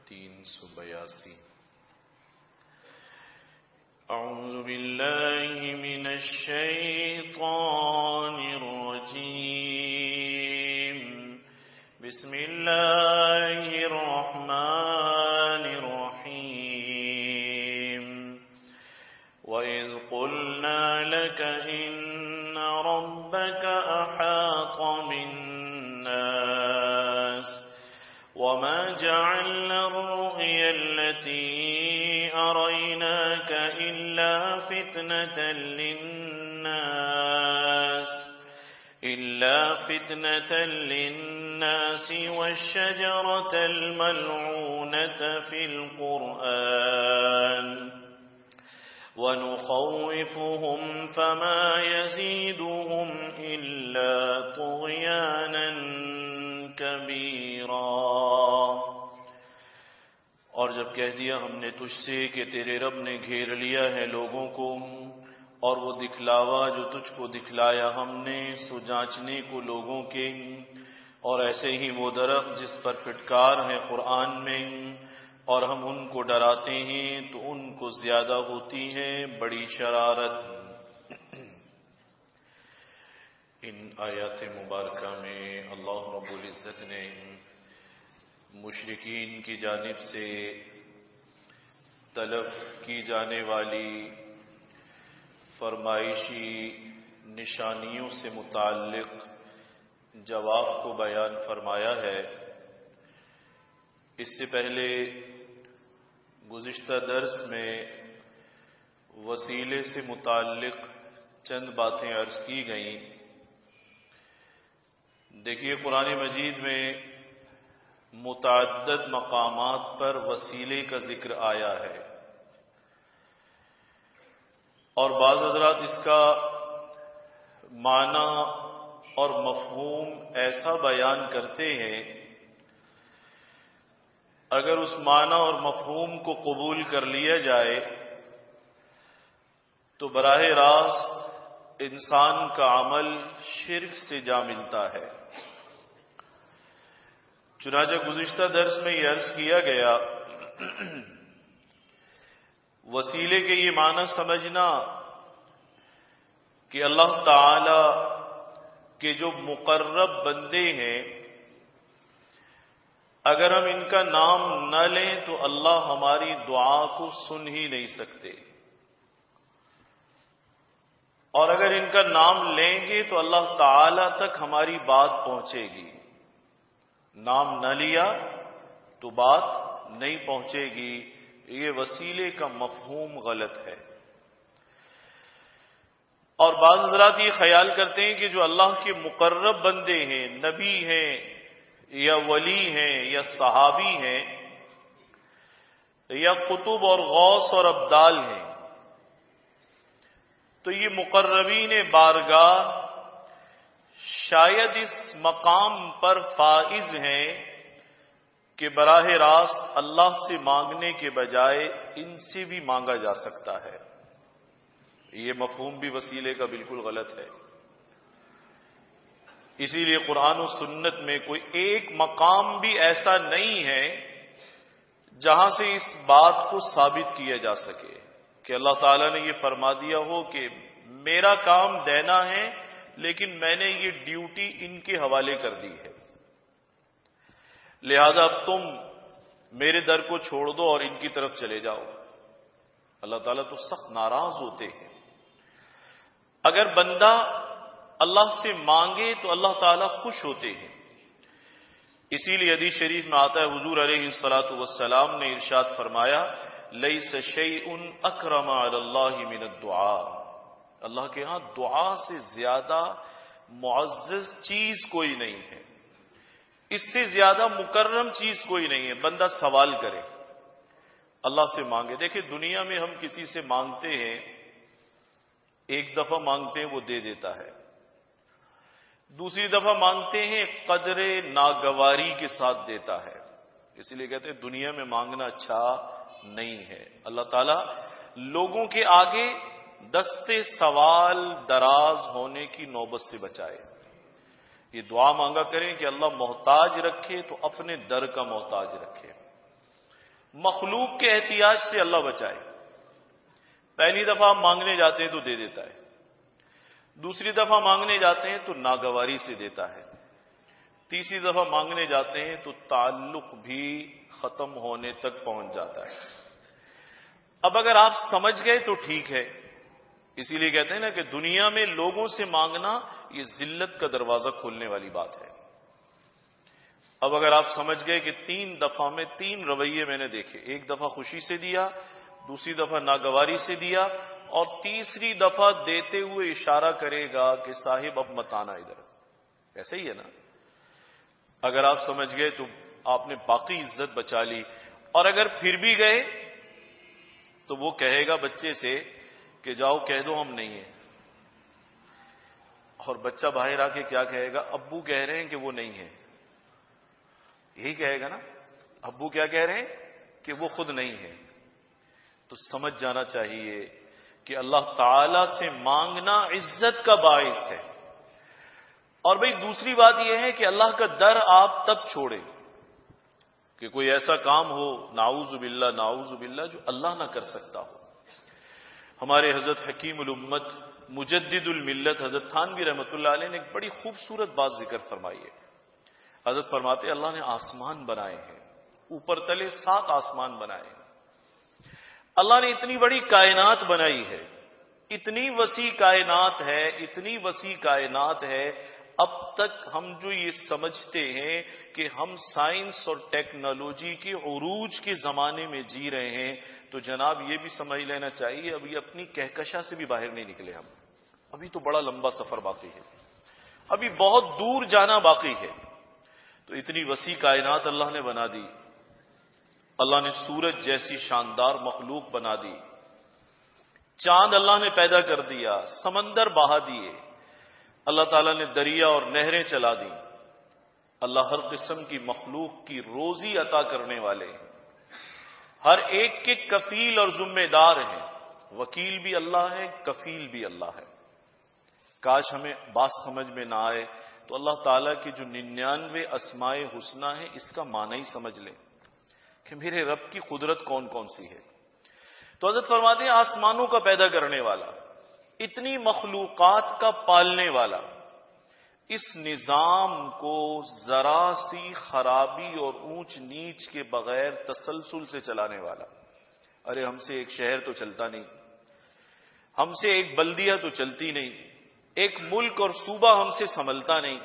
382 اعوذ باللہ من الشیطان الرجیم بسم اللہ الرحمن الرحیم وَإِذْ قُلْنَا لَكَ إِنَّ رَبَّكَ أَحَاطَ بِالنَّاسِ وَمَا جَعَلْنَا الرُّؤْيَا الَّتِي أَرَيْنَاكَ إِلَّا فِتْنَةً لِلنَّاسِ وَالشَّجَرَةَ الْمَلْعُونَةَ فِي الْقُرْآنِ وَنُخَوِّفُهُمْ فَمَا يَزِيدُهُمْ إِلَّا طُغْيَانًا كَبِيرًا۔ اور جب کہہ دیا ہم نے تجھ سے کہ تیرے رب نے گھیر لیا ہے لوگوں کو، اور وہ دکھلاوا جو تجھ کو دکھلایا ہم نے سو جانچنے کو لوگوں کے، اور ایسے ہی وہ درخت جس پر پھٹکار ہے قرآن میں، اور ہم ان کو ڈراتے ہیں تو ان کو زیادہ ہوتی ہے بڑی شرارت۔ ان آیات مبارکہ میں اللہ رب العزت نے مشرکین کی جانب سے طلب کی جانے والی فرمائشی نشانیوں سے متعلق جواب کو بیان فرمایا ہے۔ اس سے پہلے گزشتہ درس میں وسیلے سے متعلق چند باتیں عرض کی گئیں۔ دیکھیے قرآن مجید میں متعدد مقامات پر وسیلے کا ذکر آیا ہے، اور بعض حضرات اس کا معنی اور مفہوم ایسا بیان کرتے ہیں، اگر اس معنی اور مفہوم کو قبول کر لیا جائے تو براہ راست انسان کا عمل شرک سے جا ملتا ہے۔ چنانچہ گزشتہ درس میں یہ عرض کیا گیا وسیلے کے یہ معنی سمجھنا کہ اللہ تعالی کے جو مقرب بندے ہیں اگر ہم ان کا نام نہ لیں تو اللہ ہماری دعا کو سن ہی نہیں سکتے، اور اگر ان کا نام لیں گے تو اللہ تعالی تک ہماری بات پہنچے گی، نام نہ لیا تو بات نہیں پہنچے گی۔ یہ وسیلے کا مفہوم غلط ہے۔ اور بعض حضرات یہ خیال کرتے ہیں کہ جو اللہ کے مقرب بندے ہیں، نبی ہیں یا ولی ہیں یا صحابی ہیں یا قطب اور غوث اور ابدال ہیں، تو یہ مقربین بارگاہ شاید اس مقام پر فائز ہیں کہ براہ راست اللہ سے مانگنے کے بجائے ان سے بھی مانگا جا سکتا ہے۔ یہ مفہوم بھی وسیلے کا بالکل غلط ہے۔ اسی لیے قرآن و سنت میں کوئی ایک مقام بھی ایسا نہیں ہے جہاں سے اس بات کو ثابت کیا جا سکے کہ اللہ تعالیٰ نے یہ فرما دیا ہو کہ میرا کام دینا ہے لیکن میں نے یہ ڈیوٹی ان کے حوالے کر دی ہے، لہذا اب تم میرے در کو چھوڑ دو اور ان کی طرف چلے جاؤ۔ اللہ تعالیٰ تو سخت ناراض ہوتے ہیں۔ اگر بندہ اللہ سے مانگے تو اللہ تعالیٰ خوش ہوتے ہیں۔ اسی لیے حدیث شریف میں آتا ہے حضور علیہ الصلوۃ والسلام نے ارشاد فرمایا لیس شیء اکرم علی اللہ من الدعاء، اللہ کے ہاں دعا سے زیادہ معزز چیز کوئی نہیں ہے، اس سے زیادہ مکرم چیز کوئی نہیں ہے۔ بندہ سوال کرے، اللہ سے مانگے۔ دیکھیں دنیا میں ہم کسی سے مانگتے ہیں، ایک دفعہ مانگتے ہیں وہ دے دیتا ہے، دوسری دفعہ مانگتے ہیں قدر ناگواری کے ساتھ دیتا ہے۔ اس لیے کہتے ہیں دنیا میں مانگنا اچھا نہیں ہے۔ اللہ تعالیٰ لوگوں کے آگے دستے سوال دراز ہونے کی نوبت سے بچائے۔ یہ دعا مانگا کریں کہ اللہ محتاج رکھے تو اپنے در کا محتاج رکھے۔ مخلوق کے احتیاج سے اللہ بچائے۔ پہلی دفعہ مانگنے جاتے ہیں تو دے دیتا ہے، دوسری دفعہ مانگنے جاتے ہیں تو ناگواری سے دیتا ہے، تیسری دفعہ مانگنے جاتے ہیں تو تعلق بھی ختم ہونے تک پہنچ جاتا ہے۔ اب اگر آپ سمجھ گئے تو ٹھیک ہے، اسی لیے کہتے ہیں نا کہ دنیا میں لوگوں سے مانگنا یہ ذلت کا دروازہ کھولنے والی بات ہے۔ اب اگر آپ سمجھ گئے کہ 3 دفعہ میں 3 رویے میں نے دیکھے، ایک دفعہ خوشی سے دیا، دوسری دفعہ ناگواری سے دیا، اور تیسری دفعہ دیتے ہوئے اشارہ کرے گا کہ صاحب اب مت آنا ادھر، ایسے ہی ہے نا؟ اگر آپ سمجھ گئے تو آپ نے باقی عزت بچا لی، اور اگر پھر بھی گئے تو وہ کہے گا بچے سے کہ جاؤ کہہ دو ہم نہیں ہیں، اور بچہ باہر آ کے کیا کہے گا؟ ابو کہہ رہے ہیں کہ وہ نہیں ہے، یہی کہے گا نا، ابو کیا کہہ رہے ہیں کہ وہ خود نہیں ہے۔ تو سمجھ جانا چاہیے کہ اللہ تعالی سے مانگنا عزت کا باعث ہے۔ اور بھئی دوسری بات یہ ہے کہ اللہ کا در آپ تب چھوڑیں کہ کوئی ایسا کام ہو نعوذ باللہ جو اللہ نہ کر سکتا ہو۔ ہمارے حضرت حکیم الامت مجدد الملت حضرت تھانوی رحمۃ اللہ علیہ نے ایک بڑی خوبصورت بات ذکر فرمائی ہے۔ حضرت فرماتے اللہ نے آسمان بنائے ہیں، اوپر تلے 7 آسمان بنائے ہیں۔ اللہ نے اتنی بڑی کائنات بنائی ہے، اتنی وسیع کائنات ہے، اتنی وسیع کائنات ہے، اب تک ہم جو یہ سمجھتے ہیں کہ ہم سائنس اور ٹیکنالوجی کے عروج کے زمانے میں جی رہے ہیں، تو جناب یہ بھی سمجھ لینا چاہیے ابھی اپنی کہکشاں سے بھی باہر نہیں نکلے ہم، ابھی تو بڑا لمبا سفر باقی ہے، ابھی بہت دور جانا باقی ہے۔ تو اتنی وسیع کائنات اللہ نے بنا دی، اللہ نے سورج جیسی شاندار مخلوق بنا دی، چاند اللہ نے پیدا کر دیا، سمندر بہا دیے، اللہ تعالیٰ نے دریا اور نہریں چلا دی۔ اللہ ہر قسم کی مخلوق کی روزی عطا کرنے والے ہیں، ہر ایک کے کفیل اور ذمہ دار ہیں، وکیل بھی اللہ ہے، کفیل بھی اللہ ہے۔ کاش ہمیں بات سمجھ میں نہ آئے تو اللہ تعالیٰ کی جو 99 اسماء حسنی ہیں اس کا معنی ہی سمجھ لیں کہ میرے رب کی قدرت کون کون سی ہے۔ تو حضرت فرماتے ہیں آسمانوں کا پیدا کرنے والا، اتنی مخلوقات کا پالنے والا، اس نظام کو ذرا سی خرابی اور اونچ نیچ کے بغیر تسلسل سے چلانے والا۔ ارے ہم سے ایک شہر تو چلتا نہیں، ہم سے ایک بلدیہ تو چلتی نہیں، ایک ملک اور صوبہ ہم سے سنبھلتا نہیں،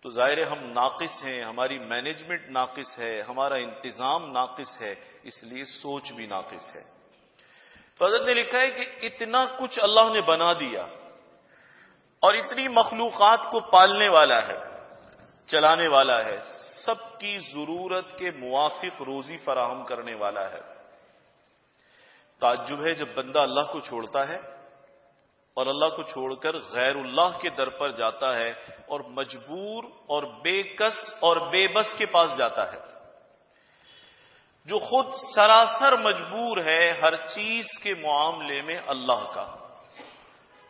تو ظاہر ہم ناقص ہیں، ہماری مینجمنٹ ناقص ہے، ہمارا انتظام ناقص ہے، اس لیے سوچ بھی ناقص ہے۔ تو حضرت نے لکھا ہے کہ اتنا کچھ اللہ نے بنا دیا اور اتنی مخلوقات کو پالنے والا ہے، چلانے والا ہے، سب کی ضرورت کے موافق روزی فراہم کرنے والا ہے۔ تعجب ہے جب بندہ اللہ کو چھوڑتا ہے اور اللہ کو چھوڑ کر غیر اللہ کے در پر جاتا ہے اور مجبور اور بے کس اور بے بس کے پاس جاتا ہے، جو خود سراسر مجبور ہے ہر چیز کے معاملے میں اللہ کا۔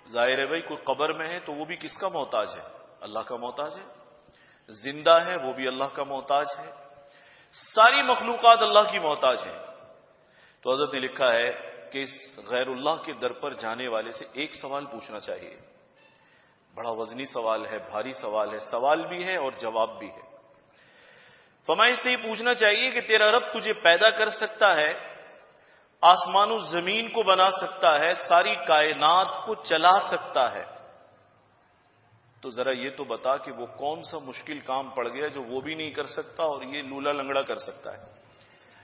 ظاہر ہے بھائی کوئی قبر میں ہے تو وہ بھی کس کا محتاج ہے؟ اللہ کا محتاج ہے۔ زندہ ہے وہ بھی اللہ کا محتاج ہے، ساری مخلوقات اللہ کی محتاج ہیں۔ تو حضرت نے لکھا ہے کہ اس غیر اللہ کے در پر جانے والے سے ایک سوال پوچھنا چاہیے، بڑا وزنی سوال ہے، بھاری سوال ہے، سوال بھی ہے اور جواب بھی ہے۔ فرمایا اس سے یہ پوچھنا چاہیے کہ تیرا رب تجھے پیدا کر سکتا ہے، آسمان و زمین کو بنا سکتا ہے، ساری کائنات کو چلا سکتا ہے، تو ذرا یہ تو بتا کہ وہ کون سا مشکل کام پڑ گیا جو وہ بھی نہیں کر سکتا اور یہ لولا لنگڑا کر سکتا ہے،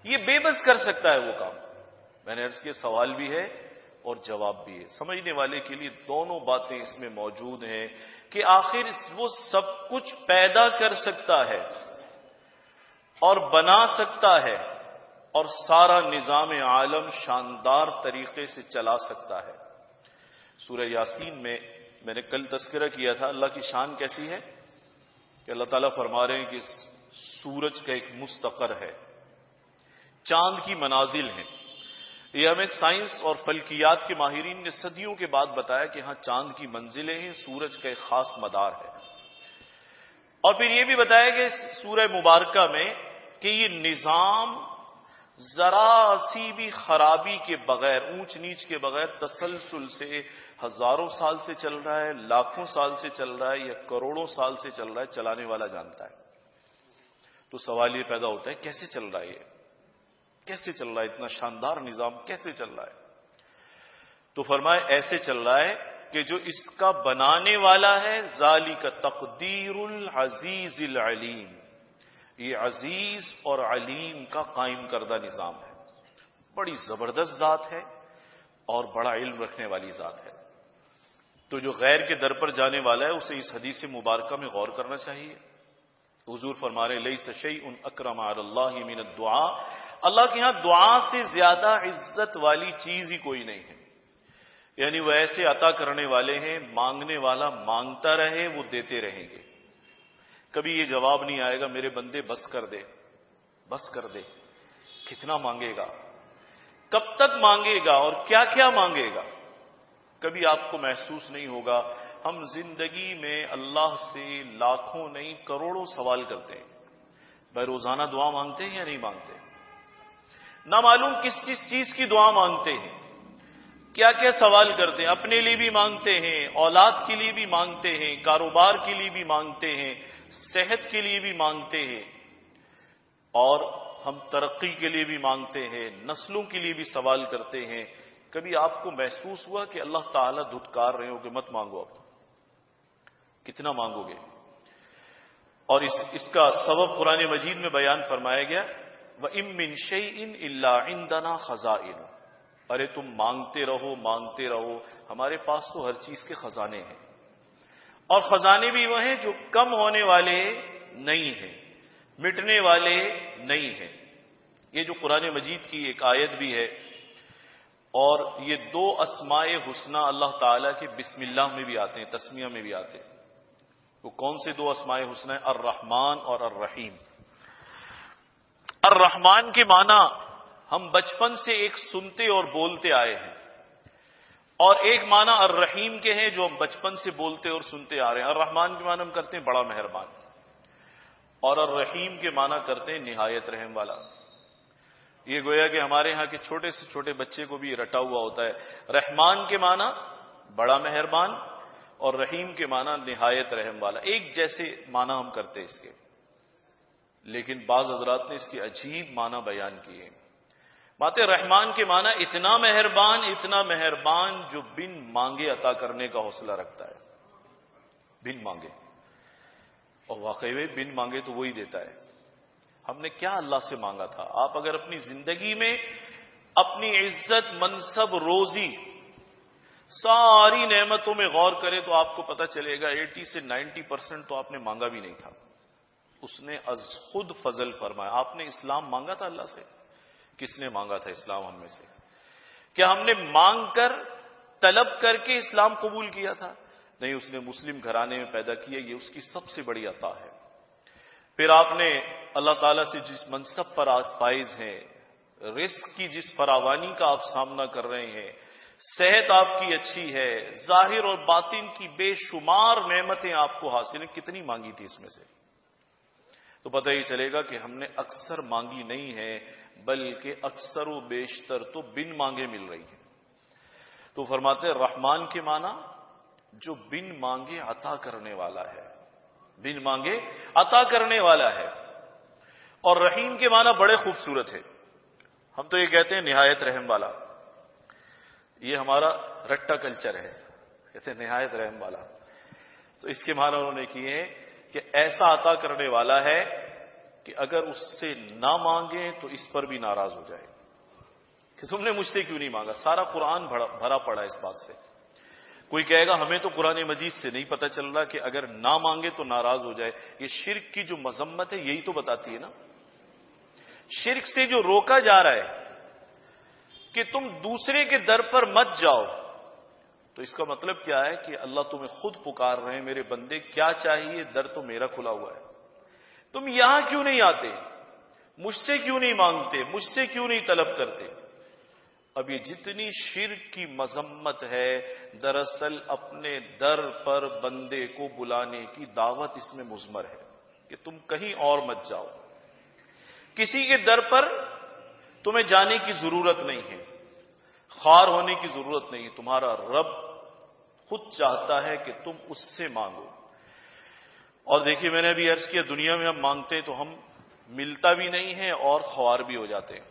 یہ بے بس کر سکتا ہے وہ کام۔ میں نے عرض کیا سوال بھی ہے اور جواب بھی ہے۔ سمجھنے والے کے لیے دونوں باتیں اس میں موجود ہیں کہ آخر وہ سب کچھ پیدا کر سکتا ہے اور بنا سکتا ہے اور سارا نظام عالم شاندار طریقے سے چلا سکتا ہے۔ سورہ یاسین میں نے کل تذکرہ کیا تھا اللہ کی شان کیسی ہے کہ اللہ تعالیٰ فرما رہے ہیں کہ سورج کا ایک مستقر ہے، چاند کی منازل ہیں۔ یہ ہمیں سائنس اور فلکیات کے ماہرین نے صدیوں کے بعد بتایا کہ ہاں چاند کی منزلیں ہیں، سورج کا ایک خاص مدار ہے۔ اور پھر یہ بھی بتایا کہ سورہ مبارکہ میں کہ یہ نظام ذرا سی بھی خرابی کے بغیر، اونچ نیچ کے بغیر تسلسل سے ہزاروں سال سے چل رہا ہے، لاکھوں سال سے چل رہا ہے یا کروڑوں سال سے چل رہا ہے، چلانے والا جانتا ہے۔ تو سوال یہ پیدا ہوتا ہے کیسے چل رہا ہے، یہ کیسے چل رہا ہے، اتنا شاندار نظام کیسے چل رہا ہے؟ تو فرمائے ایسے چل رہا ہے کہ جو اس کا بنانے والا ہے، ذالک تقدیر العزیز العلیم، یہ عزیز اور علیم کا قائم کردہ نظام ہے، بڑی زبردست ذات ہے اور بڑا علم رکھنے والی ذات ہے۔ تو جو غیر کے در پر جانے والا ہے اسے اس حدیث مبارکہ میں غور کرنا چاہیے۔ حضور فرما رہے لیس شیء اکرم علی اللہ من الدعاء، اللہ کے ہاں دعا سے زیادہ عزت والی چیز ہی کوئی نہیں ہے۔ یعنی وہ ایسے عطا کرنے والے ہیں، مانگنے والا مانگتا رہے وہ دیتے رہیں گے، کبھی یہ جواب نہیں آئے گا میرے بندے بس کر دے، بس کر دے، کتنا مانگے گا، کب تک مانگے گا اور کیا کیا مانگے گا، کبھی آپ کو محسوس نہیں ہوگا۔ ہم زندگی میں اللہ سے لاکھوں نہیں کروڑوں سوال کرتے ہیں، بھائی روزانہ دعا مانگتے ہیں یا نہیں مانگتے؟ نہ معلوم کس چیز کی دعا مانگتے ہیں، کیا کیا سوال کرتے ہیں، اپنے لیے بھی مانگتے ہیں، اولاد کے لیے بھی مانگتے ہیں، کاروبار کے لیے بھی مانگتے ہیں، صحت کے لیے بھی مانگتے ہیں، اور ہم ترقی کے لیے بھی مانگتے ہیں، نسلوں کے لیے بھی سوال کرتے ہیں۔ کبھی آپ کو محسوس ہوا کہ اللہ تعالیٰ دھتکار رہے ہو کہ مت مانگو، اب کتنا مانگو گے؟ اور اس کا سبب قرآن مجید میں بیان فرمایا گیا، وَإِن مِّن شَيْءٍ إِلَّا عِندَنَا خَزَائِنُ، ارے تم مانگتے رہو مانگتے رہو، ہمارے پاس تو ہر چیز کے خزانے ہیں، اور خزانے بھی وہ ہیں جو کم ہونے والے نہیں ہیں، مٹنے والے نہیں ہیں۔ یہ جو قرآن مجید کی ایک آیت بھی ہے، اور یہ دو اسماء حسنہ اللہ تعالیٰ کے بسم اللہ میں بھی آتے ہیں، تسمیہ میں بھی آتے ہیں۔ وہ کون سے دو اسماء حسنہ ہیں؟ الرحمن اور الرحیم۔ الرحمن کے معنی ہم بچپن سے ایک سنتے اور بولتے آئے ہیں، اور ایک معنی الرحیم کے ہیں جو ہم بچپن سے بولتے اور سنتے آ رہے ہیں۔ الرحمن کے معنی ہم کرتے ہیں بڑا مہربان، اور الرحیم کے معنی کرتے ہیں نہایت رحم والا۔ یہ گویا کہ ہمارے ہاں کے چھوٹے سے چھوٹے بچے کو بھی رٹا ہوا ہوتا ہے۔ رحمان کے معنی بڑا مہربان، اور رحیم کے معنی نہایت رحم والا، ایک جیسے معنی ہم کرتے ہیں اس کے، لیکن بعض حضرات نے اس کے عجیب معنی بیان کیے۔ باتیں رحمان کے معنی اتنا مہربان جو بن مانگے عطا کرنے کا حوصلہ رکھتا ہے، بن مانگے، اور واقعی میں بن مانگے تو وہی دیتا ہے۔ ہم نے کیا اللہ سے مانگا تھا؟ آپ اگر اپنی زندگی میں اپنی عزت، منصب، روزی، ساری نعمتوں میں غور کرے تو آپ کو پتہ چلے گا 80 سے 90% تو آپ نے مانگا بھی نہیں تھا، اس نے از خود فضل فرمایا۔ آپ نے اسلام مانگا تھا اللہ سے؟ کس نے مانگا تھا اسلام ہم میں سے؟ کیا ہم نے مانگ کر، طلب کر کے اسلام قبول کیا تھا؟ نہیں، اس نے مسلم گھرانے میں پیدا کیا، یہ اس کی سب سے بڑی عطا ہے۔ پھر آپ نے اللہ تعالیٰ سے جس منصب پر آپ فائز ہیں، رزق کی جس فراوانی کا آپ سامنا کر رہے ہیں، صحت آپ کی اچھی ہے، ظاہر اور باطن کی بے شمار نعمتیں آپ کو حاصل ہیں، کتنی مانگی تھی اس میں سے؟ تو پتہ ہی چلے گا کہ ہم نے اکثر مانگی نہیں ہے، بلکہ اکثر و بیشتر تو بن مانگے مل رہی ہے۔ تو فرماتے ہیں رحمان کے معنی جو بن مانگے عطا کرنے والا ہے، بن مانگے عطا کرنے والا ہے، اور رحیم کے معنی بڑے خوبصورت ہے۔ ہم تو یہ کہتے ہیں نہایت رحم والا، یہ ہمارا رٹا کلچر ہے، کہتے ہیں نہایت رحم والا۔ تو اس کے معنی انہوں نے کیے ہیں کہ ایسا عطا کرنے والا ہے کہ اگر اس سے نہ مانگے تو اس پر بھی ناراض ہو جائے کہ تم نے مجھ سے کیوں نہیں مانگا۔ سارا قرآن بھرا پڑا اس بات سے۔ کوئی کہے گا ہمیں تو قرآن مجید سے نہیں پتہ چل رہا کہ اگر نہ مانگے تو ناراض ہو جائے۔ یہ شرک کی جو مذمت ہے یہی تو بتاتی ہے نا، شرک سے جو روکا جا رہا ہے کہ تم دوسرے کے در پر مت جاؤ، تو اس کا مطلب کیا ہے کہ اللہ تمہیں خود پکار رہے ہیں، میرے بندے کیا چاہیے، در تو میرا کھلا ہوا ہے، تم یہاں کیوں نہیں آتے، مجھ سے کیوں نہیں مانگتے، مجھ سے کیوں نہیں طلب کرتے۔ اب یہ جتنی شرک کی مذمت ہے، دراصل اپنے در پر بندے کو بلانے کی دعوت اس میں مضمر ہے کہ تم کہیں اور مت جاؤ، کسی کے در پر تمہیں جانے کی ضرورت نہیں ہے، خوار ہونے کی ضرورت نہیں، تمہارا رب خود چاہتا ہے کہ تم اس سے مانگو۔ اور دیکھیے میں نے ابھی عرض کیا، دنیا میں ہم مانگتے ہیں تو ہم ملتا بھی نہیں ہے اور خوار بھی ہو جاتے ہیں،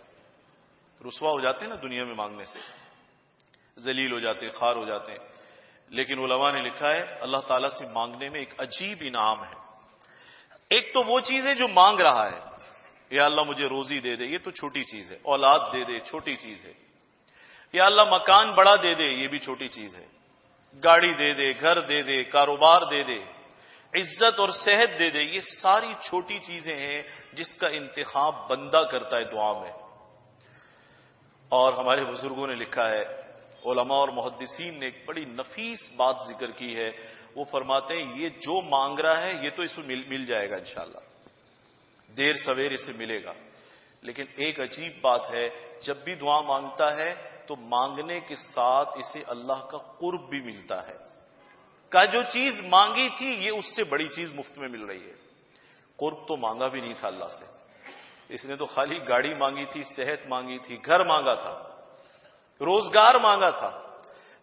رسوا ہو جاتے ہیں نا دنیا میں مانگنے سے، ذلیل ہو جاتے ہیں، خوار ہو جاتے ہیں۔ لیکن علماء نے لکھا ہے اللہ تعالیٰ سے مانگنے میں ایک عجیب انعام ہے۔ ایک تو وہ چیز ہے جو مانگ رہا ہے، یا اللہ مجھے روزی دے دے، یہ تو چھوٹی چیز ہے، اولاد دے دے چھوٹی چیز ہے، یا اللہ مکان بڑا دے دے، یہ بھی چھوٹی چیز ہے، گاڑی دے دے، گھر دے دے، کاروبار دے دے، عزت اور صحت دے دے، یہ ساری چھوٹی چیزیں ہیں جس کا انتخاب بندہ کرتا ہے دعا میں۔ اور ہمارے بزرگوں نے لکھا ہے، علماء اور محدثین نے ایک بڑی نفیس بات ذکر کی ہے، وہ فرماتے ہیں یہ جو مانگ رہا ہے یہ تو اس کو مل جائے گا انشاءاللہ، دیر سویر اسے ملے گا، لیکن ایک عجیب بات ہے، جب بھی دعا مانگتا ہے تو مانگنے کے ساتھ اسے اللہ کا قرب بھی ملتا ہے، کہ جو چیز مانگی تھی یہ اس سے بڑی چیز مفت میں مل رہی ہے۔ قرب تو مانگا بھی نہیں تھا اللہ سے، اس نے تو خالی گاڑی مانگی تھی، صحت مانگی تھی، گھر مانگا تھا، روزگار مانگا تھا،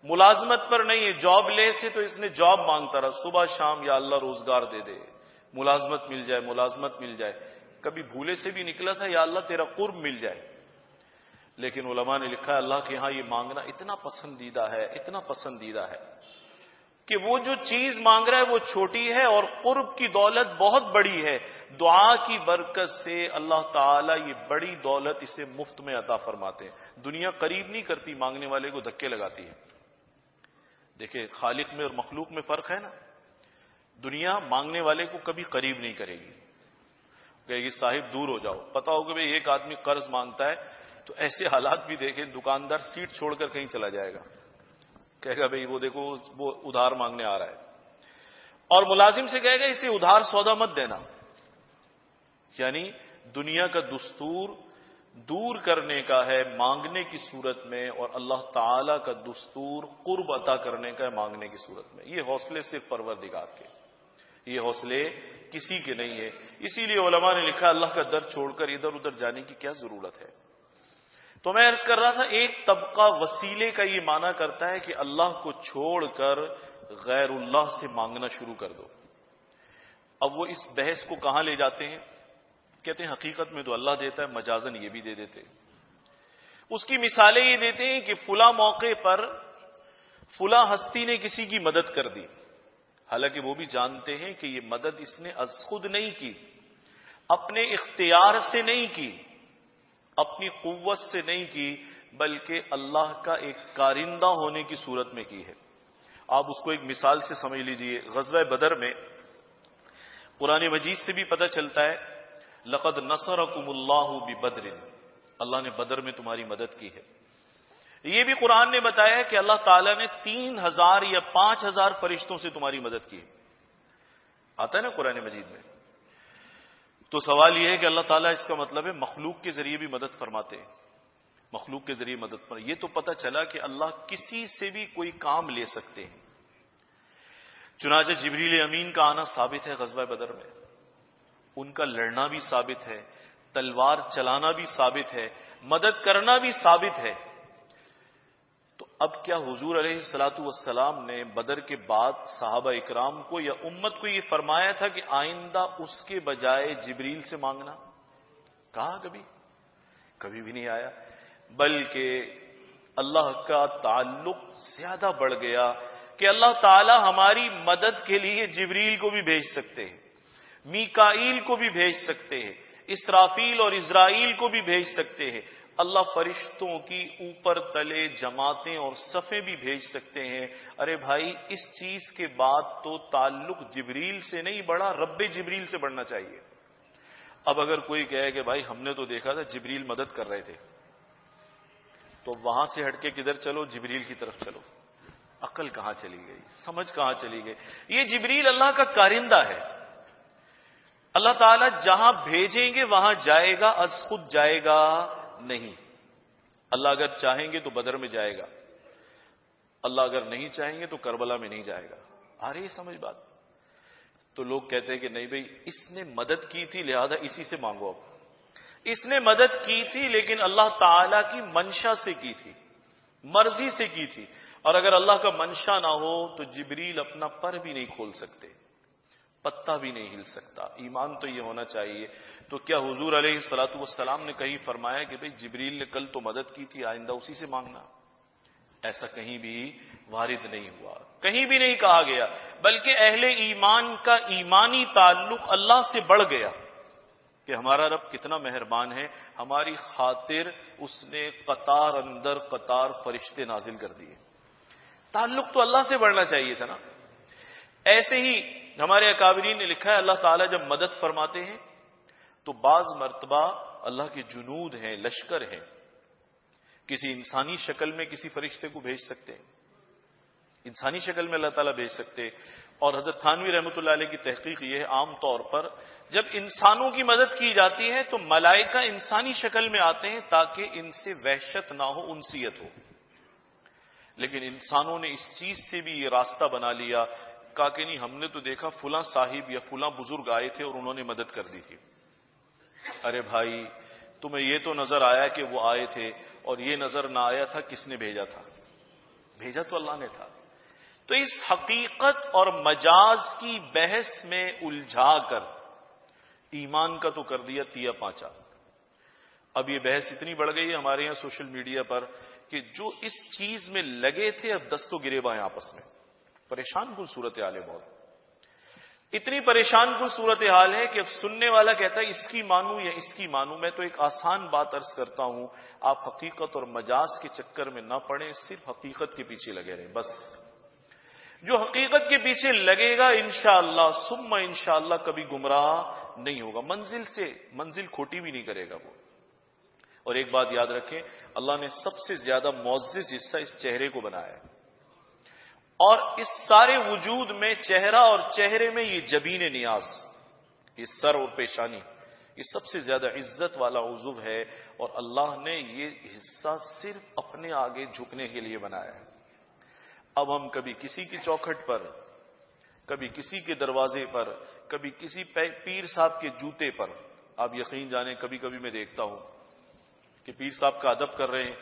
ملازمت پر نہیں ہے، جاب لے سے تو اس نے جاب مانگتا رہا، صبح شام یا اللہ روزگار دے دے، ملازمت مل جائے، ملازمت مل جائے، کبھی بھولے سے بھی نکلا تھا یا اللہ تیرا قرب مل جائے۔ لیکن علماء نے لکھا ہے اللہ کے ہاں یہ مانگنا اتنا پسندیدہ ہے، اتنا پسندیدہ ہے کہ وہ جو چیز مانگ رہا ہے وہ چھوٹی ہے اور قرب کی دولت بہت بڑی ہے، دعا کی برکت سے اللہ تعالیٰ یہ بڑی دولت اسے مفت میں عطا فرماتے ہیں۔ دنیا قریب نہیں کرتی، مانگنے والے کو دھکے لگاتی ہے۔ دیکھیں خالق میں اور مخلوق میں فرق ہے نا، دنیا مانگنے والے کو کبھی قریب نہیں کرے گی، کہے گی صاحب دور ہو جاؤ۔ پتا ہوگا بھئی ایک آدمی قرض مانگتا ہے تو ایسے حالات بھی دیکھیں، دکاندار سیٹ چھوڑ کر کہیں چلا جائے گا، کہے گا بھئی وہ دیکھو وہ ادھار مانگنے آ رہا ہے، اور ملازم سے کہے گا اسے ادھار سودا مت دینا۔ یعنی دنیا کا دستور دور کرنے کا ہے مانگنے کی صورت میں، اور اللہ تعالی کا دستور قرب عطا کرنے کا ہے مانگنے کی صورت میں۔ یہ حوصلے صرف پروردگار کے، یہ حوصلے کسی کے نہیں ہے۔ اسی لیے علماء نے لکھا اللہ کا در چھوڑ کر ادھر ادھر جانے کی کیا ضرورت ہے۔ تو میں عرض کر رہا تھا ایک طبقہ وسیلے کا یہ معنی کرتا ہے کہ اللہ کو چھوڑ کر غیر اللہ سے مانگنا شروع کر دو۔ اب وہ اس بحث کو کہاں لے جاتے ہیں، کہتے ہیں حقیقت میں تو اللہ دیتا ہے، مجازن یہ بھی دے دیتے۔ اس کی مثالیں یہ دیتے ہیں کہ فلاں موقع پر فلاں ہستی نے کسی کی مدد کر دی، حالانکہ وہ بھی جانتے ہیں کہ یہ مدد اس نے از خود نہیں کی، اپنے اختیار سے نہیں کی، اپنی قوت سے نہیں کی، بلکہ اللہ کا ایک کارندہ ہونے کی صورت میں کی ہے۔ آپ اس کو ایک مثال سے سمجھ لیجئے، غزوہ بدر میں قرآن مجید سے بھی پتہ چلتا ہے لقد نصرکم اللہ ببدر، اللہ نے بدر میں تمہاری مدد کی ہے۔ یہ بھی قرآن نے بتایا کہ اللہ تعالیٰ نے 3000 یا 5000 فرشتوں سے تمہاری مدد کی ہے، آتا ہے نا قرآن مجید میں۔ تو سوال یہ ہے کہ اللہ تعالیٰ اس کا مطلب ہے مخلوق کے ذریعے بھی مدد فرماتے ہیں، مخلوق کے ذریعے مدد پر یہ تو پتہ چلا کہ اللہ کسی سے بھی کوئی کام لے سکتے ہیں۔ چنانچہ جبریل امین کا آنا ثابت ہے غزوہ بدر میں، ان کا لڑنا بھی ثابت ہے، تلوار چلانا بھی ثابت ہے، مدد کرنا بھی ثابت ہے۔ تو اب کیا حضور علیہ الصلاۃ والسلام نے بدر کے بعد صحابہ اکرام کو یا امت کو یہ فرمایا تھا کہ آئندہ اس کے بجائے جبریل سے مانگنا؟ کہا کبھی بھی نہیں آیا، بلکہ اللہ کا تعلق زیادہ بڑھ گیا کہ اللہ تعالی ہماری مدد کے لیے جبریل کو بھی بھیج سکتے ہیں، میکائیل کو بھی بھیج سکتے ہیں، اسرافیل اور اسرائیل کو بھی بھیج سکتے ہیں، اللہ فرشتوں کی اوپر تلے جماعتیں اور صفیں بھی بھیج سکتے ہیں۔ ارے بھائی اس چیز کے بعد تو تعلق جبریل سے نہیں بڑھا، رب جبریل سے بڑھنا چاہیے۔ اب اگر کوئی کہے کہ بھائی ہم نے تو دیکھا تھا جبریل مدد کر رہے تھے، تو وہاں سے ہٹ کے کدھر چلو، جبریل کی طرف چلو۔ عقل کہاں چلی گئی، سمجھ کہاں چلی گئی؟ یہ جبریل اللہ کا کارندہ ہے، اللہ تعالیٰ جہاں بھیجیں گے وہاں جائے گا، از خود جائے گا نہیں۔ اللہ اگر چاہیں گے تو بدر میں جائے گا، اللہ اگر نہیں چاہیں گے تو کربلا میں نہیں جائے گا۔ آ رہی ہے سمجھ بات؟ تو لوگ کہتے ہیں کہ نہیں بھئی اس نے مدد کی تھی لہذا اسی سے مانگو۔ اب اس نے مدد کی تھی لیکن اللہ تعالی کی منشا سے کی تھی، مرضی سے کی تھی، اور اگر اللہ کا منشا نہ ہو تو جبریل اپنا پر بھی نہیں کھول سکتے، پتا بھی نہیں ہل سکتا۔ ایمان تو یہ ہونا چاہیے۔ تو کیا حضور علیہ الصلوۃ والسلام نے کہیں فرمایا کہ بھئی جبریل نے کل تو مدد کی تھی، آئندہ اسی سے مانگنا؟ ایسا کہیں بھی وارد نہیں ہوا، کہیں بھی نہیں کہا گیا، بلکہ اہل ایمان کا ایمانی تعلق اللہ سے بڑھ گیا کہ ہمارا رب کتنا مہربان ہے، ہماری خاطر اس نے قطار اندر قطار فرشتے نازل کر دیے۔ تعلق تو اللہ سے بڑھنا چاہیے تھا نا۔ ایسے ہی ہمارے اکابرین نے لکھا ہے اللہ تعالیٰ جب مدد فرماتے ہیں تو بعض مرتبہ اللہ کے جنود ہیں، لشکر ہیں، کسی انسانی شکل میں کسی فرشتے کو بھیج سکتے ہیں، انسانی شکل میں اللہ تعالیٰ بھیج سکتے۔ اور حضرت تھانوی رحمۃ اللہ علیہ کی تحقیق یہ ہے، عام طور پر جب انسانوں کی مدد کی جاتی ہے تو ملائکہ انسانی شکل میں آتے ہیں تاکہ ان سے وحشت نہ ہو، انسیت ہو۔ لیکن انسانوں نے اس چیز سے بھی یہ راستہ بنا لیا، کہا کہ نہیں، ہم نے تو دیکھا فلاں صاحب یا فلاں بزرگ آئے تھے اور انہوں نے مدد کر دی تھی۔ ارے بھائی، تمہیں یہ تو نظر آیا کہ وہ آئے تھے، اور یہ نظر نہ آیا تھا کس نے بھیجا تھا؟ بھیجا تو اللہ نے تھا۔ تو اس حقیقت اور مجاز کی بحث میں الجھا کر ایمان کا تو کر دیا تیا پانچا۔ اب یہ بحث اتنی بڑھ گئی ہے ہمارے یہاں سوشل میڈیا پر کہ جو اس چیز میں لگے تھے اب دست و گریباں ہیں آپس میں۔ پریشان کن صورتحال ہے، بہت اتنی پریشان کن صورتحال ہے کہ اب سننے والا کہتا ہے اس کی مانوں یا اس کی مانوں۔ میں تو ایک آسان بات عرض کرتا ہوں، آپ حقیقت اور مجاز کے چکر میں نہ پڑیں، صرف حقیقت کے پیچھے لگے رہیں بس۔ جو حقیقت کے پیچھے لگے گا انشاءاللہ ثم انشاءاللہ کبھی گمراہ نہیں ہوگا، منزل کھوٹی بھی نہیں کرے گا وہ۔ اور ایک بات یاد رکھیں، اللہ نے سب سے زیادہ معزز حصہ اس چہرے کو بنایا ہے، اور اس سارے وجود میں چہرہ اور چہرے میں یہ جبین نیاز، یہ سر اور پیشانی، یہ سب سے زیادہ عزت والا عضو ہے، اور اللہ نے یہ حصہ صرف اپنے آگے جھکنے کے لیے بنایا ہے۔ اب ہم کبھی کسی کی چوکھٹ پر، کبھی کسی کے دروازے پر، کبھی کسی پیر صاحب کے جوتے پر، آپ یقین جانیں کبھی کبھی میں دیکھتا ہوں کہ پیر صاحب کا ادب کر رہے ہیں،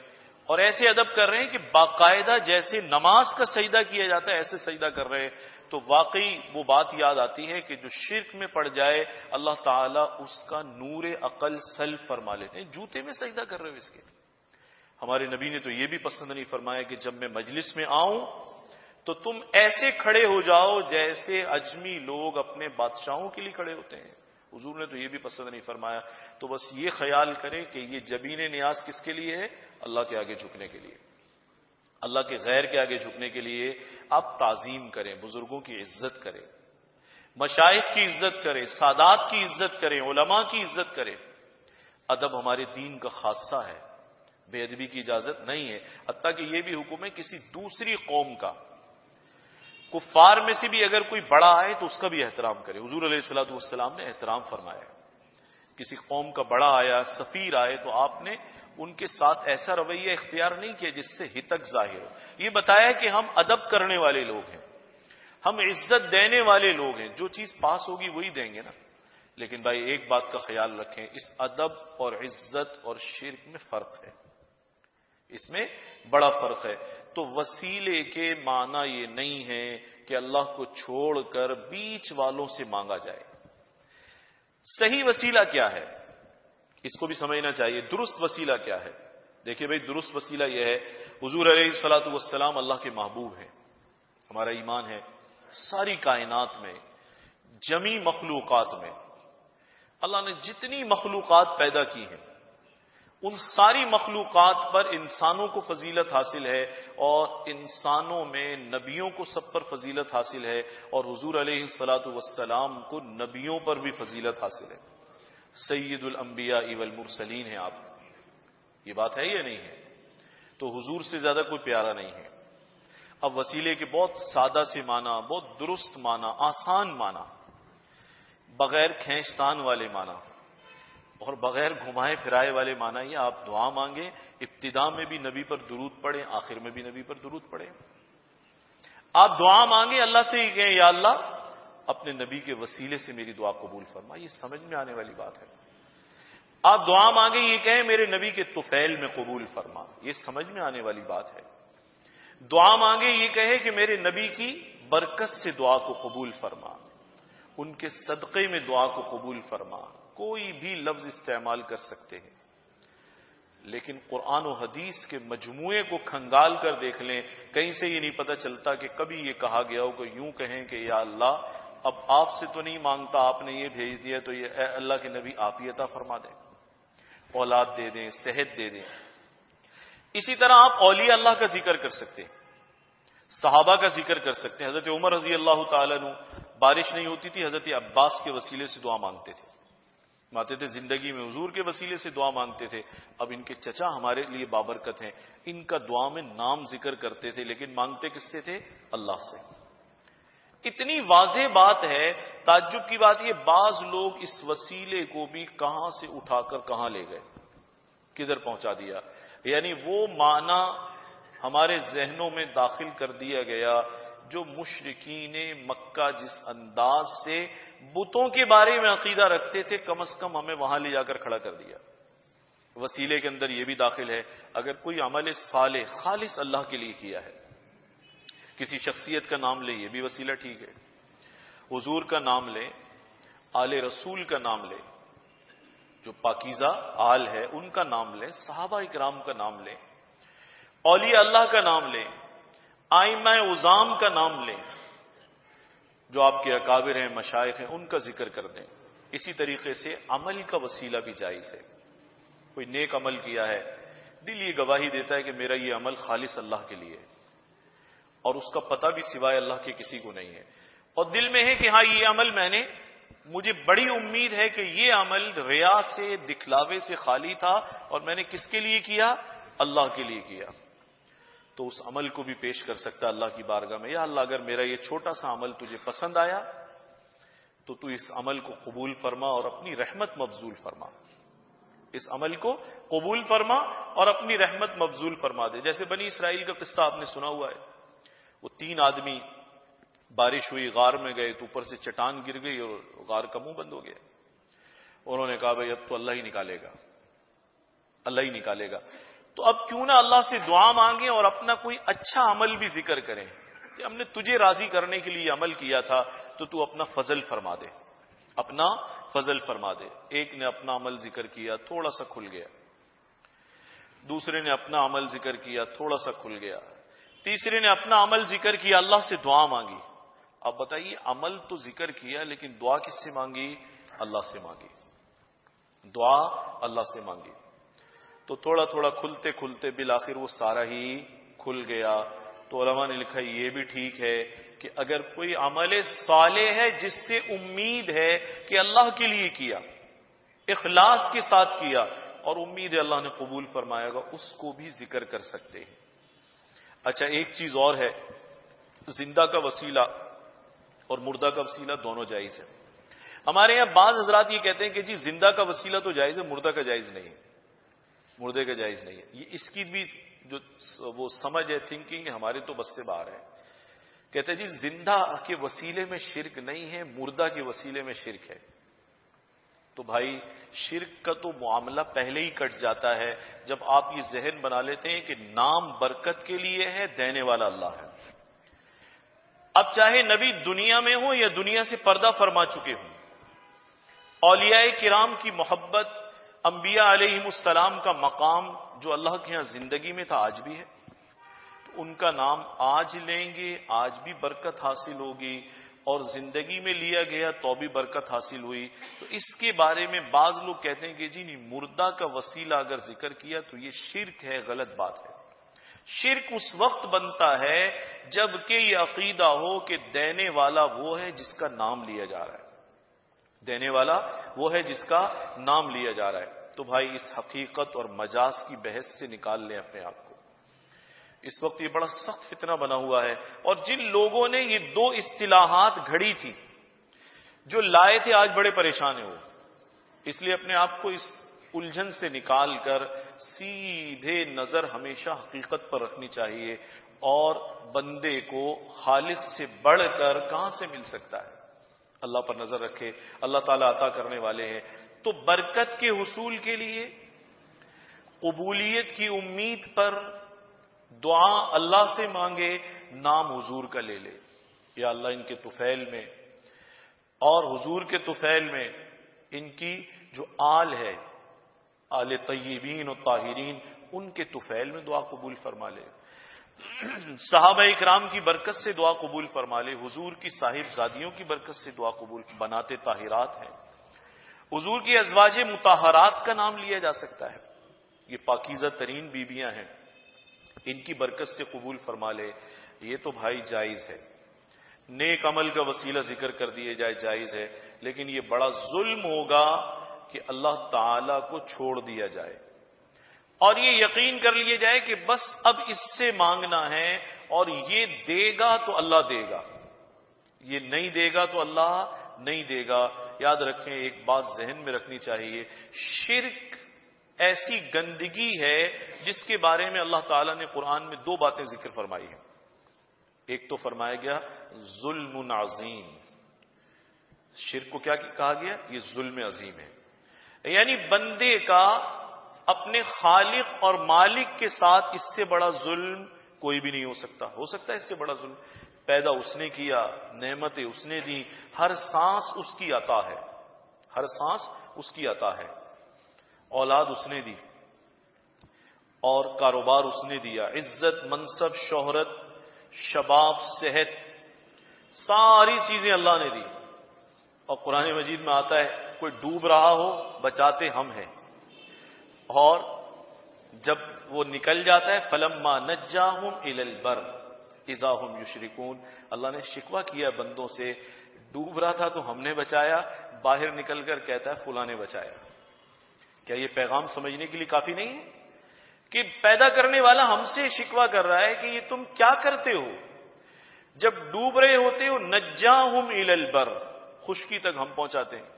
اور ایسے ادب کر رہے ہیں کہ باقاعدہ جیسے نماز کا سجدہ کیا جاتا ہے ایسے سجدہ کر رہے ہیں۔ تو واقعی وہ بات یاد آتی ہے کہ جو شرک میں پڑ جائے اللہ تعالیٰ اس کا نور عقل سلب فرما لیتے ہیں۔ جوتے میں سجدہ کر رہے ہو اس کے؟ ہمارے نبی نے تو یہ بھی پسند نہیں فرمایا کہ جب میں مجلس میں آؤں تو تم ایسے کھڑے ہو جاؤ جیسے اجمی لوگ اپنے بادشاہوں کے لیے کھڑے ہوتے ہیں۔ حضور نے تو یہ بھی پسند نہیں فرمایا۔ تو بس یہ خیال کریں کہ یہ جبین نیاز کس کے لیے ہے؟ اللہ کے آگے جھکنے کے لیے، اللہ کے غیر کے آگے جھکنے کے لیے۔ آپ تعظیم کریں، بزرگوں کی عزت کریں، مشائخ کی عزت کریں، سادات کی عزت کریں، علماء کی عزت کریں۔ ادب ہمارے دین کا خاصہ ہے، بے ادبی کی اجازت نہیں ہے۔ حتیٰ کہ یہ بھی حکم ہے کسی دوسری قوم کا، کفار میں سے بھی اگر کوئی بڑا آئے تو اس کا بھی احترام کرے۔ حضور علیہ الصلوۃ والسلام نے احترام فرمایا، کسی قوم کا بڑا آیا، سفیر آئے تو آپ نے ان کے ساتھ ایسا رویہ اختیار نہیں کیا جس سے ہتک ظاہر ہو۔ یہ بتایا کہ ہم ادب کرنے والے لوگ ہیں، ہم عزت دینے والے لوگ ہیں، جو چیز پاس ہوگی وہی دیں گے نا۔ لیکن بھائی ایک بات کا خیال رکھیں، اس ادب اور عزت اور شرک میں فرق ہے، اس میں بڑا فرق ہے۔ تو وسیلے کے معنی یہ نہیں ہے کہ اللہ کو چھوڑ کر بیچ والوں سے مانگا جائے۔ صحیح وسیلہ کیا ہے اس کو بھی سمجھنا چاہیے۔ درست وسیلہ کیا ہے؟ دیکھیں بھائی، درست وسیلہ یہ ہے، حضور علیہ الصلوۃ والسلام اللہ کے محبوب ہیں، ہمارا ایمان ہے ساری کائنات میں، جمی مخلوقات میں اللہ نے جتنی مخلوقات پیدا کی ہیں ان ساری مخلوقات پر انسانوں کو فضیلت حاصل ہے، اور انسانوں میں نبیوں کو سب پر فضیلت حاصل ہے، اور حضور علیہ الصلوۃ والسلام کو نبیوں پر بھی فضیلت حاصل ہے۔ سید الانبیاء والمرسلین ہیں آپ، یہ بات ہے یا نہیں ہے؟ تو حضور سے زیادہ کوئی پیارا نہیں ہے۔ اب وسیلے کے بہت سادہ سے معنی، بہت درست معنی، آسان معنی، بغیر کھینچتان والے معنی اور بغیر گھمائے پھرائے والے معنی، یہ آپ دعا مانگیں، ابتدا میں بھی نبی پر درود پڑھیں، آخر میں بھی نبی پر درود پڑھیں۔ آپ دعا مانگیں، اللہ سے ہی کہیں یا اللہ اپنے نبی کے وسیلے سے میری دعا قبول فرما، یہ سمجھ میں آنے والی بات ہے۔ آپ دعا مانگیں یہ کہیں میرے نبی کے طفیل میں قبول فرما، یہ سمجھ میں آنے والی بات ہے۔ دعا مانگے یہ کہے کہ میرے نبی کی برکت سے دعا کو قبول فرما، ان کے صدقے میں دعا کو قبول فرما، کوئی بھی لفظ استعمال کر سکتے ہیں، لیکن قرآن و حدیث کے مجموعے کو کھنگال کر دیکھ لیں، کہیں سے یہ نہیں پتہ چلتا کہ کبھی یہ کہا گیا ہو کہ یوں کہیں کہ یا اللہ اب آپ سے تو نہیں مانگتا، آپ نے یہ بھیج دیا تو یہ اے اللہ کے نبی آپ ہی عطا فرما دیں، اولاد دے دیں، صحت دے دیں۔ اسی طرح آپ اولیاء اللہ کا ذکر کر سکتے ہیں، صحابہ کا ذکر کر سکتے ہیں۔ حضرت عمر رضی اللہ تعالیٰ عنہ بارش نہیں ہوتی تھی، حضرت عباس کے وسیلے سے دعا مانگتے تھے، مانتے تھے زندگی میں حضور کے وسیلے سے دعا مانگتے تھے۔ اب ان کے چچا ہمارے لیے بابرکت ہیں، ان کا دعا میں نام ذکر کرتے تھے، لیکن مانگتے کس سے تھے؟ اللہ سے۔ اتنی واضح بات ہے، تعجب کی بات یہ بعض لوگ اس وسیلے کو بھی کہاں سے اٹھا کر کہاں لے گئے، کدھر پہنچا دیا، یعنی وہ معنی ہمارے ذہنوں میں داخل کر دیا گیا جو مشرکین مکہ جس انداز سے بتوں کے بارے میں عقیدہ رکھتے تھے، کم از کم ہمیں وہاں لے جا کر کھڑا کر دیا۔ وسیلے کے اندر یہ بھی داخل ہے، اگر کوئی عمل صالح خالص اللہ کے لیے کیا ہے، کسی شخصیت کا نام لے یہ بھی وسیلہ ٹھیک ہے، حضور کا نام لے، آل رسول کا نام لے، جو پاکیزہ آل ہے ان کا نام لیں، صحابہ اکرام کا نام لیں، اولیاء اللہ کا نام لیں، ائمہ اعظام کا نام لیں، جو آپ کے اکابر ہیں، مشائخ ہیں، ان کا ذکر کر دیں۔ اسی طریقے سے عمل کا وسیلہ بھی جائز ہے، کوئی نیک عمل کیا ہے، دل یہ گواہی دیتا ہے کہ میرا یہ عمل خالص اللہ کے لیے ہے، اور اس کا پتہ بھی سوائے اللہ کے کسی کو نہیں ہے، اور دل میں ہے کہ ہاں یہ عمل مجھے بڑی امید ہے کہ یہ عمل ریا سے، دکھلاوے سے خالی تھا، اور میں نے کس کے لیے کیا؟ اللہ کے لیے کیا، تو اس عمل کو بھی پیش کر سکتا اللہ کی بارگاہ میں، یا اللہ اگر میرا یہ چھوٹا سا عمل تجھے پسند آیا تو تو اس عمل کو قبول فرما اور اپنی رحمت مبذول فرما، اس عمل کو قبول فرما اور اپنی رحمت مبذول فرما دے۔ جیسے بنی اسرائیل کا قصہ آپ نے سنا ہوا ہے، وہ 3 آدمی بارش ہوئی، غار میں گئے تو اوپر سے چٹان گر گئی اور غار کا منہ بند ہو گیا، انہوں نے کہا بھائی اب تو اللہ ہی نکالے گا، اللہ ہی نکالے گا، تو اب کیوں نہ اللہ سے دعا مانگیں اور اپنا کوئی اچھا عمل بھی ذکر کریں کہ ہم نے تجھے راضی کرنے کے لیے عمل کیا تھا، تو اپنا فضل فرما دے، اپنا فضل فرما دے۔ ایک نے اپنا عمل ذکر کیا، تھوڑا سا کھل گیا، دوسرے نے اپنا عمل ذکر کیا، تھوڑا سا کھل گیا، تیسرے نے اپنا عمل ذکر کیا، اللہ سے دعا مانگی۔ اب بتائیے عمل تو ذکر کیا لیکن دعا کس سے مانگی؟ اللہ سے مانگی، دعا اللہ سے مانگی، تو تھوڑا تھوڑا کھلتے کھلتے بالآخر وہ سارا ہی کھل گیا۔ تو علماء نے لکھا یہ بھی ٹھیک ہے کہ اگر کوئی عمل صالح ہے جس سے امید ہے کہ اللہ کے لیے کیا، اخلاص کے ساتھ کیا اور امید ہے اللہ نے قبول فرمائے گا، اس کو بھی ذکر کر سکتے ہیں۔ اچھا ایک چیز اور ہے، زندہ کا وسیلہ اور مردہ کا وسیلہ دونوں جائز ہے۔ ہمارے یہاں بعض حضرات یہ کہتے ہیں کہ جی زندہ کا وسیلہ تو جائز ہے، مردہ کا جائز نہیں ہے، مردے کا جائز نہیں ہے۔ یہ اس کی بھی جو وہ سمجھ ہے، تھنکنگ ہے، ہمارے تو بس سے باہر ہے۔ کہتے ہیں جی زندہ کے وسیلے میں شرک نہیں ہے، مردہ کے وسیلے میں شرک ہے۔ تو بھائی شرک کا تو معاملہ پہلے ہی کٹ جاتا ہے جب آپ یہ ذہن بنا لیتے ہیں کہ نام برکت کے لیے ہے، دینے والا اللہ ہے۔ اب چاہے نبی دنیا میں ہو یا دنیا سے پردہ فرما چکے ہوں، اولیاء کرام کی محبت، انبیاء علیہم السلام کا مقام جو اللہ کے ہاں زندگی میں تھا آج بھی ہے، تو ان کا نام آج لیں گے، آج بھی برکت حاصل ہوگی، اور زندگی میں لیا گیا تو بھی برکت حاصل ہوئی۔ تو اس کے بارے میں بعض لوگ کہتے ہیں کہ جی نہیں، مردہ کا وسیلہ اگر ذکر کیا تو یہ شرک ہے، غلط بات ہے۔ شرک اس وقت بنتا ہے جب کہ یہ عقیدہ ہو کہ دینے والا وہ ہے جس کا نام لیا جا رہا ہے، دینے والا وہ ہے جس کا نام لیا جا رہا ہے۔ تو بھائی اس حقیقت اور مجاز کی بحث سے نکال لیں اپنے آپ کو۔ اس وقت یہ بڑا سخت فتنہ بنا ہوا ہے، اور جن لوگوں نے یہ 2 اصطلاحات گھڑی تھی، جو لائے تھے، آج بڑے پریشان ہیں وہ۔ اس لیے اپنے آپ کو اس الجھن سے نکال کر سیدھے نظر ہمیشہ حقیقت پر رکھنی چاہیے، اور بندے کو خالق سے بڑھ کر کہاں سے مل سکتا ہے؟ اللہ پر نظر رکھے، اللہ تعالیٰ عطا کرنے والے ہیں۔ تو برکت کے حصول کے لیے قبولیت کی امید پر دعا اللہ سے مانگے، نام حضور کا لے لے، یا اللہ ان کے طفیل میں اور حضور کے طفیل میں ان کی جو آل ہے، آل طیبین و طاہرین، ان کے طفیل میں دعا قبول فرما لے، صحابہ اکرام کی برکت سے دعا قبول فرما لے، حضور کی صاحب زادیوں کی برکت سے دعا قبول، بناتے طاہرات ہیں، حضور کی ازواج مطہرات کا نام لیا جا سکتا ہے، یہ پاکیزہ ترین بیویاں ہیں، ان کی برکت سے قبول فرما لے، یہ تو بھائی جائز ہے، نیک عمل کا وسیلہ ذکر کر دیے جائے جائز ہے، لیکن یہ بڑا ظلم ہوگا کہ اللہ تعالی کو چھوڑ دیا جائے اور یہ یقین کر لیا جائے کہ بس اب اس سے مانگنا ہے اور یہ دے گا تو اللہ دے گا، یہ نہیں دے گا تو اللہ نہیں دے گا۔ یاد رکھیں، ایک بات ذہن میں رکھنی چاہیے، شرک ایسی گندگی ہے جس کے بارے میں اللہ تعالیٰ نے قرآن میں دو باتیں ذکر فرمائی ہیں۔ ایک تو فرمایا گیا ظلم عظیم، شرک کو کیا کہا گیا؟ یہ ظلم عظیم ہے، یعنی بندے کا اپنے خالق اور مالک کے ساتھ اس سے بڑا ظلم کوئی بھی نہیں ہو سکتا۔ ہو سکتا ہے اس سے بڑا ظلم؟ پیدا اس نے کیا، نعمتیں اس نے دی، ہر سانس اس کی عطا ہے، ہر سانس اس کی عطا ہے، اولاد اس نے دی اور کاروبار اس نے دیا، عزت، منصب، شہرت، شباب، صحت، ساری چیزیں اللہ نے دی۔ اور قرآن مجید میں آتا ہے کوئی ڈوب رہا ہو بچاتے ہم ہیں، اور جب وہ نکل جاتا ہے فلما نجاہم الی البر اذا هم یشرکون، اللہ نے شکوہ کیا بندوں سے، ڈوب رہا تھا تو ہم نے بچایا، باہر نکل کر کہتا ہے فلاں نے بچایا۔ کیا یہ پیغام سمجھنے کے لیے کافی نہیں ہے کہ پیدا کرنے والا ہم سے شکوہ کر رہا ہے کہ یہ تم کیا کرتے ہو؟ جب ڈوب رہے ہوتے ہو نجاہم الی البر، خشکی تک ہم پہنچاتے ہیں،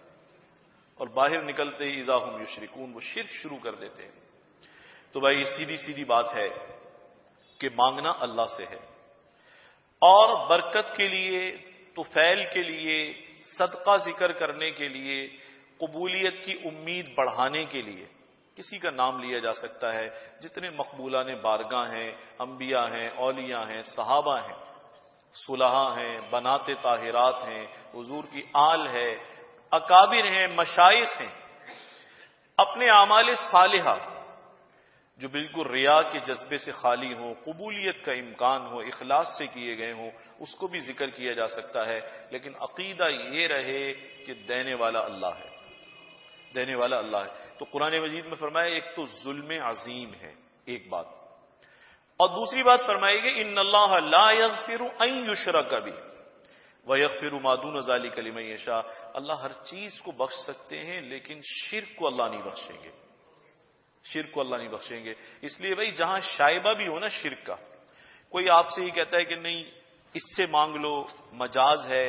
اور باہر نکلتے ہی اذا هم یشرکون، وہ شرک شروع کر دیتے ہیں۔ تو بھائی سیدھی سیدھی بات ہے کہ مانگنا اللہ سے ہے، اور برکت کے لیے، طفیل کے لیے، صدقہ ذکر کرنے کے لیے، قبولیت کی امید بڑھانے کے لیے کسی کا نام لیا جا سکتا ہے۔ جتنے مقبولان بارگاہ ہیں، انبیاء ہیں، اولیاء ہیں، صحابہ ہیں، صلحاء ہیں، بنات طاہرات ہیں، حضور کی آل ہے، اکابر ہیں، مشائخ ہیں، اپنے اعمال صالحہ جو بالکل ریا کے جذبے سے خالی ہوں، قبولیت کا امکان ہو، اخلاص سے کیے گئے ہوں، اس کو بھی ذکر کیا جا سکتا ہے، لیکن عقیدہ یہ رہے کہ دینے والا اللہ ہے، دینے والا اللہ ہے۔ تو قرآن مجید میں فرمایا ایک تو ظلم عظیم ہے، ایک بات، اور دوسری بات فرمائی گئی ان اللہ لا یغفر ان یشرک بہ ویغفر ما دون ذلک لمن یشاء، اللہ ہر چیز کو بخش سکتے ہیں لیکن شرک کو اللہ نہیں بخشیں گے، شرک کو اللہ نہیں بخشیں گے۔ اس لیے بھائی جہاں شائبہ بھی ہو نا شرک کا، کوئی آپ سے ہی کہتا ہے کہ نہیں اس سے مانگ لو، مجاز ہے،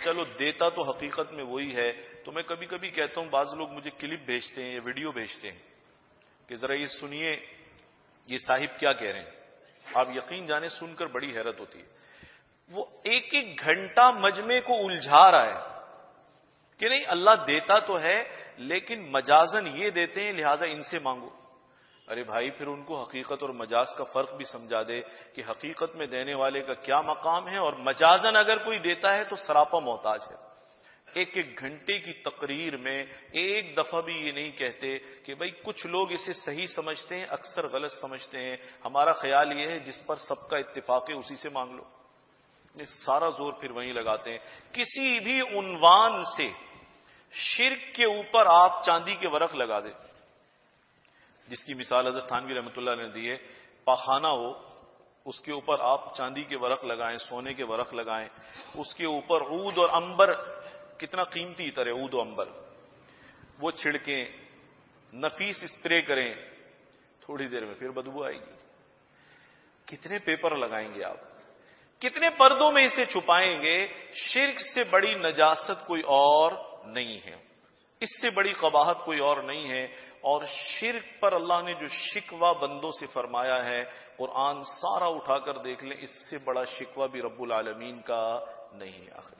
چلو دیتا تو حقیقت میں وہی ہے، تو میں کبھی کبھی کہتا ہوں، بعض لوگ مجھے کلپ بھیجتے ہیں یا ویڈیو بھیجتے ہیں کہ ذرا یہ سنیے یہ صاحب کیا کہہ رہے ہیں، آپ یقین جانیں سن کر بڑی حیرت ہوتی ہے۔ وہ ایک ایک گھنٹہ مجمع کو الجھا رہا ہے کہ نہیں اللہ دیتا تو ہے لیکن مجازن یہ دیتے ہیں لہذا ان سے مانگو۔ ارے بھائی پھر ان کو حقیقت اور مجاز کا فرق بھی سمجھا دے کہ حقیقت میں دینے والے کا کیا مقام ہے، اور مجازن اگر کوئی دیتا ہے تو سراپا محتاج ہے۔ ایک ایک گھنٹے کی تقریر میں ایک دفعہ بھی یہ نہیں کہتے کہ بھائی کچھ لوگ اسے صحیح سمجھتے ہیں، اکثر غلط سمجھتے ہیں، ہمارا خیال یہ ہے جس پر سب کا اتفاق ہے اسی سے مانگ لو۔ یہ سارا زور پھر وہیں لگاتے ہیں۔ کسی بھی عنوان سے شرک کے اوپر آپ چاندی کے ورق لگا دیں، جس کی مثال حضرت تھانوی رحمۃ اللہ نے دی ہے، پاخانہ ہو اس کے اوپر آپ چاندی کے ورق لگائیں، سونے کے ورق لگائیں، اس کے اوپر عود اور عنبر، کتنا قیمتی عطر ہے عود و عنبر، وہ چھڑکیں، نفیس اسپرے کریں، تھوڑی دیر میں پھر بدبو آئے گی۔ کتنے پیپر لگائیں گے آپ، کتنے پردوں میں اسے چھپائیں گے؟ شرک سے بڑی نجاست کوئی اور نہیں ہے، اس سے بڑی قباحت کوئی اور نہیں ہے، اور شرک پر اللہ نے جو شکوہ بندوں سے فرمایا ہے، قرآن سارا اٹھا کر دیکھ لیں، اس سے بڑا شکوہ بھی رب العالمین کا نہیں ہے۔ آخر